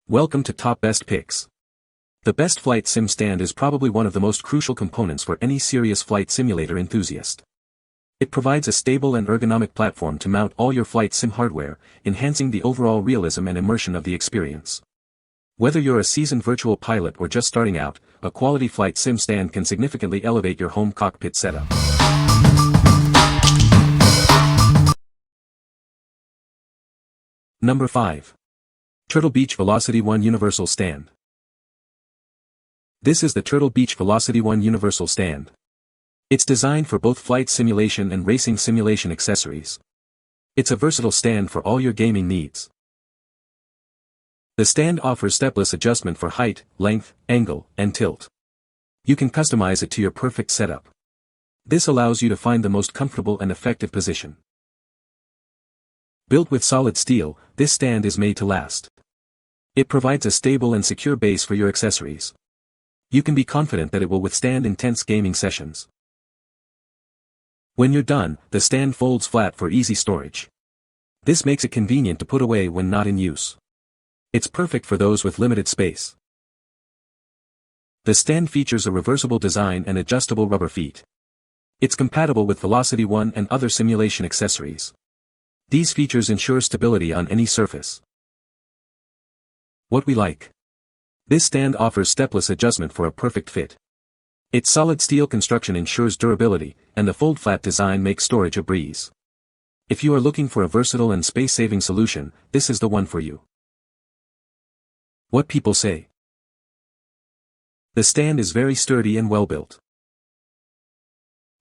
Welcome to Top Best Picks. The best flight sim stand is probably one of the most crucial components for any serious flight simulator enthusiast. It provides a stable and ergonomic platform to mount all your flight sim hardware, enhancing the overall realism and immersion of the experience. Whether you're a seasoned virtual pilot or just starting out, a quality flight sim stand can significantly elevate your home cockpit setup. Number 5. Turtle Beach VelocityOne Universal Stand. This is the Turtle Beach VelocityOne Universal Stand. It's designed for both flight simulation and racing simulation accessories. It's a versatile stand for all your gaming needs. The stand offers stepless adjustment for height, length, angle, and tilt. You can customize it to your perfect setup. This allows you to find the most comfortable and effective position. Built with solid steel, this stand is made to last. It provides a stable and secure base for your accessories. You can be confident that it will withstand intense gaming sessions. When you're done, the stand folds flat for easy storage. This makes it convenient to put away when not in use. It's perfect for those with limited space. The stand features a reversible design and adjustable rubber feet. It's compatible with VelocityOne and other simulation accessories. These features ensure stability on any surface. What we like. This stand offers stepless adjustment for a perfect fit. Its solid steel construction ensures durability, and the fold-flat design makes storage a breeze. If you are looking for a versatile and space-saving solution, this is the one for you. What people say. The stand is very sturdy and well-built.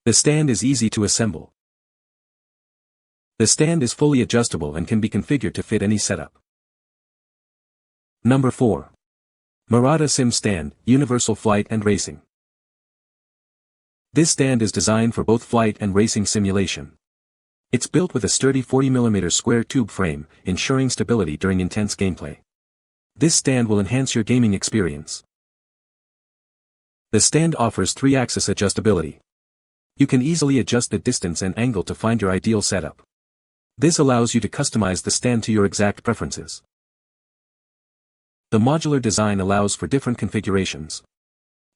The stand is easy to assemble. The stand is fully adjustable and can be configured to fit any setup. Number 4. Marada Sim Stand, Universal Flight and Racing. This stand is designed for both flight and racing simulation. It's built with a sturdy 40mm square tube frame, ensuring stability during intense gameplay. This stand will enhance your gaming experience. The stand offers 3-axis adjustability. You can easily adjust the distance and angle to find your ideal setup. This allows you to customize the stand to your exact preferences. The modular design allows for different configurations.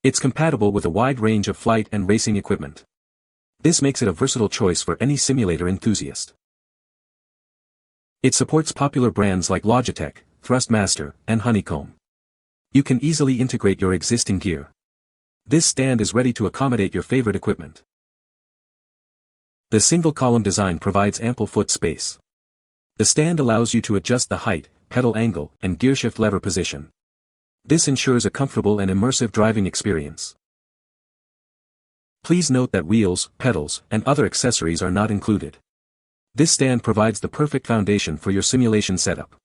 It's compatible with a wide range of flight and racing equipment. This makes it a versatile choice for any simulator enthusiast. It supports popular brands like Logitech, Thrustmaster, and Honeycomb. You can easily integrate your existing gear. This stand is ready to accommodate your favorite equipment. The single-column design provides ample foot space. The stand allows you to adjust the height, pedal angle, and gearshift lever position. This ensures a comfortable and immersive driving experience. Please note that wheels, pedals, and other accessories are not included. This stand provides the perfect foundation for your simulation setup.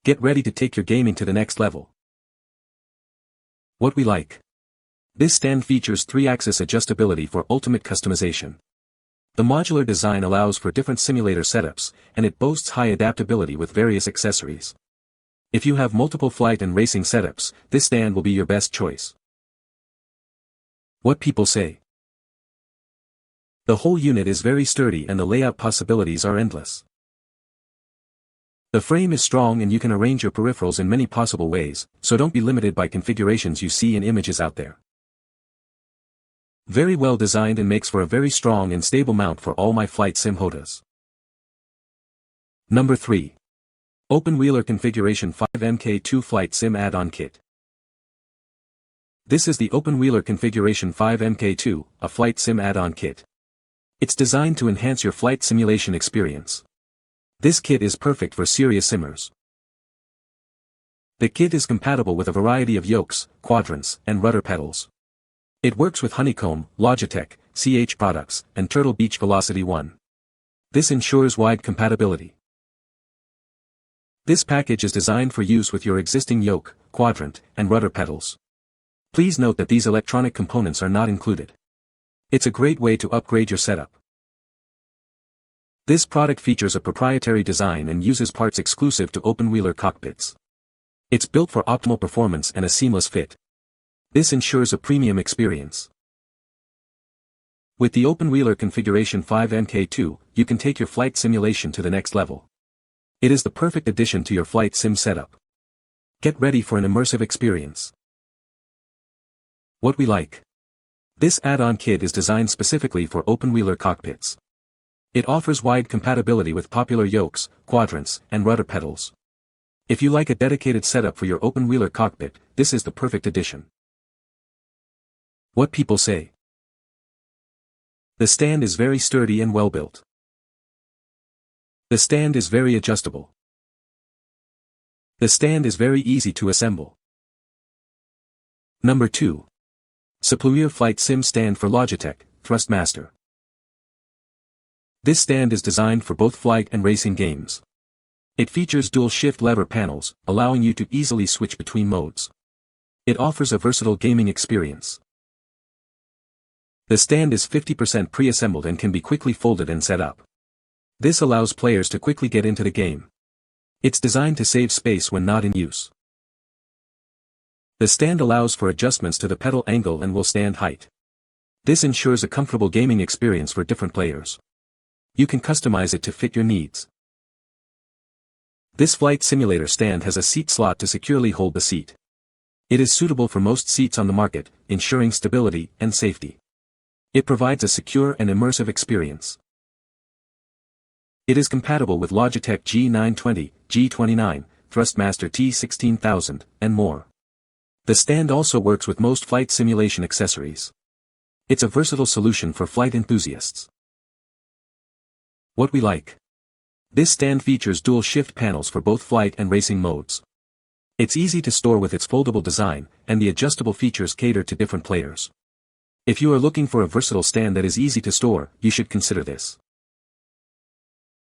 Get ready to take your gaming to the next level. What we like. This stand features 3-axis adjustability for ultimate customization. The modular design allows for different simulator setups, and it boasts high adaptability with various accessories. If you have multiple flight and racing setups, this stand will be your best choice. What people say. The whole unit is very sturdy and the layout possibilities are endless. The frame is strong and you can arrange your peripherals in many possible ways, so don't be limited by configurations you see in images out there. Very well designed and makes for a very strong and stable mount for all my flight sim hodas. Number 3. OpenWheeler Configuration 5 Mk2 Flight Sim Add-on Kit. This is the OpenWheeler Configuration 5 Mk2, a flight sim add-on kit. It's designed to enhance your flight simulation experience. This kit is perfect for serious simmers. The kit is compatible with a variety of yokes, quadrants, and rudder pedals. It works with Honeycomb, Logitech, CH products, and Turtle Beach VelocityOne. This ensures wide compatibility. This package is designed for use with your existing yoke, quadrant, and rudder pedals. Please note that these electronic components are not included. It's a great way to upgrade your setup. This product features a proprietary design and uses parts exclusive to OpenWheeler cockpits. It's built for optimal performance and a seamless fit. This ensures a premium experience. With the OpenWheeler Configuration 5 Mk2, you can take your flight simulation to the next level. It is the perfect addition to your flight sim setup. Get ready for an immersive experience. What we like. This add-on kit is designed specifically for OpenWheeler cockpits. It offers wide compatibility with popular yokes, quadrants, and rudder pedals. If you like a dedicated setup for your OpenWheeler cockpit, this is the perfect addition. What people say. The stand is very sturdy and well built. The stand is very adjustable. The stand is very easy to assemble. Number 2. Supllueer Flight Sim Stand for Logitech, Thrustmaster. This stand is designed for both flight and racing games. It features dual shift lever panels, allowing you to easily switch between modes. It offers a versatile gaming experience. The stand is 50% pre-assembled and can be quickly folded and set up. This allows players to quickly get into the game. It's designed to save space when not in use. The stand allows for adjustments to the pedal angle and will stand height. This ensures a comfortable gaming experience for different players. You can customize it to fit your needs. This flight simulator stand has a seat slot to securely hold the seat. It is suitable for most seats on the market, ensuring stability and safety. It provides a secure and immersive experience. It is compatible with Logitech G920, G29, Thrustmaster T16000, and more. The stand also works with most flight simulation accessories. It's a versatile solution for flight enthusiasts. What we like. This stand features dual shift panels for both flight and racing modes. It's easy to store with its foldable design, and the adjustable features cater to different players. If you are looking for a versatile stand that is easy to store, you should consider this.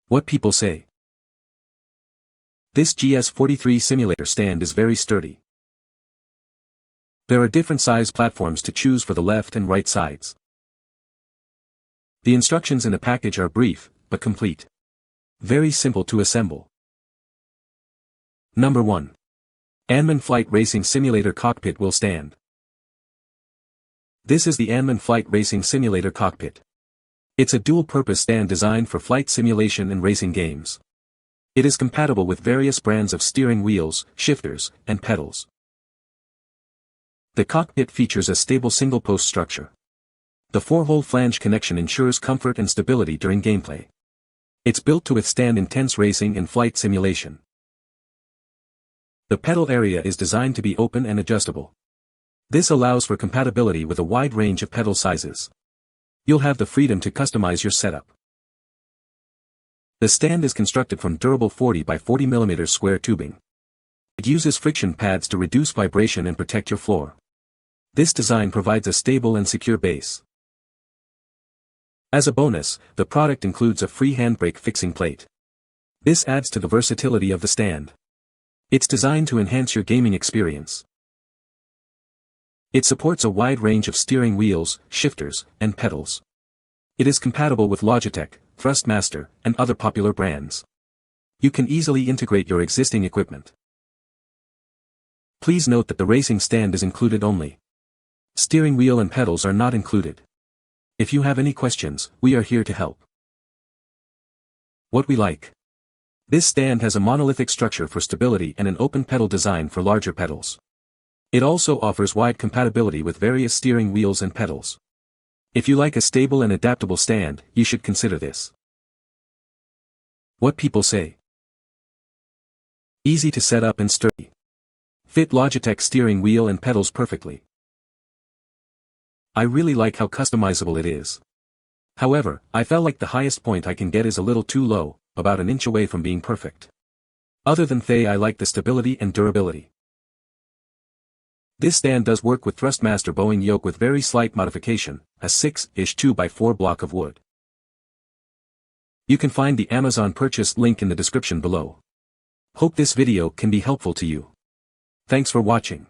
What people say. This GS43 simulator stand is very sturdy. There are different size platforms to choose for the left and right sides. The instructions in the package are brief, but complete. Very simple to assemble. Number 1. Anman Flight Racing Simulator Cockpit will stand. This is the Anman Flight Racing Simulator Cockpit. It's a dual-purpose stand designed for flight simulation and racing games. It is compatible with various brands of steering wheels, shifters, and pedals. The cockpit features a stable single-post structure. The 4-hole flange connection ensures comfort and stability during gameplay. It's built to withstand intense racing and flight simulation. The pedal area is designed to be open and adjustable. This allows for compatibility with a wide range of pedal sizes. You'll have the freedom to customize your setup. The stand is constructed from durable 40 by 40 mm square tubing. It uses friction pads to reduce vibration and protect your floor. This design provides a stable and secure base. As a bonus, the product includes a free handbrake fixing plate. This adds to the versatility of the stand. It's designed to enhance your gaming experience. It supports a wide range of steering wheels, shifters, and pedals. It is compatible with Logitech, Thrustmaster, and other popular brands. You can easily integrate your existing equipment. Please note that the racing stand is included only. Steering wheel and pedals are not included. If you have any questions, we are here to help. What we like. This stand has a monolithic structure for stability and an open pedal design for larger pedals. It also offers wide compatibility with various steering wheels and pedals. If you like a stable and adaptable stand, you should consider this. What people say. Easy to set up and sturdy. Fit Logitech steering wheel and pedals perfectly. I really like how customizable it is. However, I felt like the highest point I can get is a little too low, about an inch away from being perfect. Other than that, I like the stability and durability. This stand does work with Thrustmaster Boeing yoke with very slight modification, a 6-ish 2x4 block of wood. You can find the Amazon purchase link in the description below. Hope this video can be helpful to you. Thanks for watching.